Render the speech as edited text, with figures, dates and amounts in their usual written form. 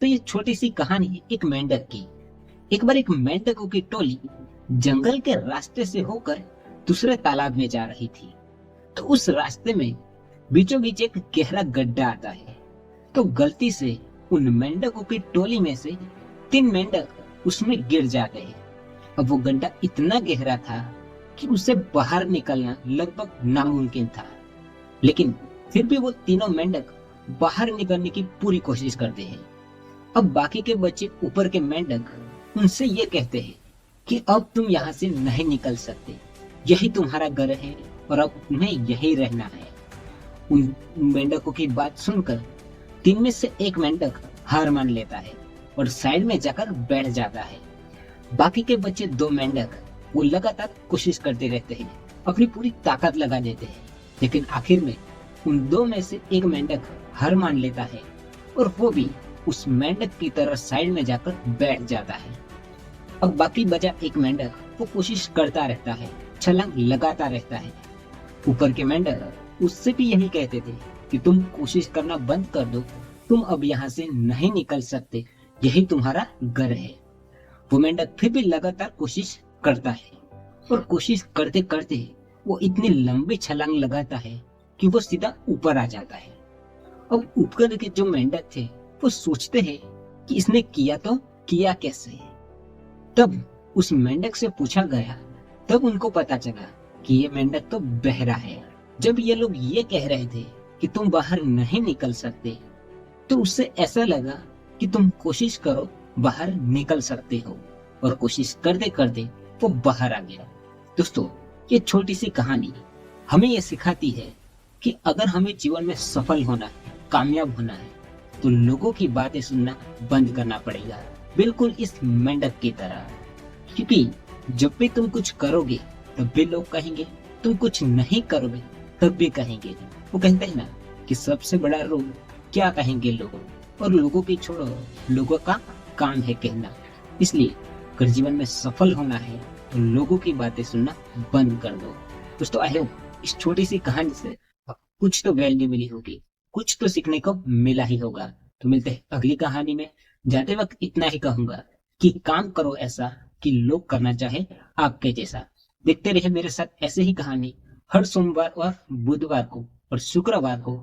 तो ये छोटी सी कहानी है एक मेंढक की। एक बार एक मेंढकों की टोली जंगल के रास्ते से होकर दूसरे तालाब में जा रही थी। तो उस रास्ते में बीचों बीच एक गहरा गड्ढा आता है। तो गलती से उन मेंढकों की टोली में से 3 मेंढक उसमें गिर जाते हैं। अब वो गड्ढा इतना गहरा था कि उससे बाहर निकलना लगभग नामुमकिन था। लेकिन फिर भी वो तीनों मेंढक बाहर निकलने की पूरी कोशिश करते हैं। अब बाकी के बच्चे ऊपर के मेंढक उनसे ये कहते हैं कि अब तुम यहाँ से नहीं निकल सकते, यही तुम्हारा घर है और अब तुम्हें यही रहना है। उन मेंढकों की बात सुनकर 3 में से एक मेंढक हार मान लेता है और साइड में जाकर बैठ जाता है। बाकी के बच्चे 2 मेंढक वो लगातार कोशिश करते रहते हैं, अपनी पूरी ताकत लगा देते हैं। लेकिन आखिर में उन 2 में से एक मेंढक हार मान लेता है और वो भी उस मेंढक की तरह साइड में जाकर बैठ जाता है। अब बाकी बचा एक मेंढक वो कोशिश करता रहता है, छलांग लगाता रहता है। ऊपर के मेंढक उससे भी यही कहते थे कि तुम कोशिश करना बंद कर दो, तुम अब यहाँ से नहीं निकल सकते, यही तुम्हारा घर है। वो मेंढक फिर भी लगातार कोशिश करता है और कोशिश करते करते वो इतनी लंबी छलांग लगाता है कि वो सीधा ऊपर आ जाता है। अब ऊपर के जो मेंढक थे वो सोचते हैं कि इसने किया तो किया कैसे। तब उस मेंढक से पूछा गया, तब उनको पता चला कि ये मेंढक तो बहरा है। जब ये लोग ये कह रहे थे कि तुम बाहर नहीं निकल सकते, तो उससे ऐसा लगा कि तुम कोशिश करो बाहर निकल सकते हो, और कोशिश करते करते वो बाहर आ गया। दोस्तों, ये छोटी सी कहानी हमें ये सिखाती है कि अगर हमें जीवन में सफल होना है, कामयाब होना है, तो लोगों की बातें सुनना बंद करना पड़ेगा, बिल्कुल इस मेंढक की तरह। क्योंकि जब भी तुम कुछ करोगे तब भी लोग कहेंगे, तुम कुछ नहीं करोगे तब भी कहेंगे। वो कहते हैं ना कि सबसे बड़ा रोग क्या कहेंगे लोग, और लोगों की छोड़ो, लोगों का काम है कहना। इसलिए अगर जीवन में सफल होना है तो लोगों की बातें सुनना बंद कर दो। दोस्तों, आई होप इस छोटी सी कहानी से कुछ तो वैल्यू मिली होगी, कुछ तो सीखने को मिला ही होगा। तो मिलते हैं अगली कहानी में। जाते वक्त इतना ही कहूंगा कि काम करो ऐसा कि लोग करना चाहे आपके जैसा। देखते रहे मेरे साथ ऐसे ही कहानी हर सोमवार और बुधवार को और शुक्रवार को।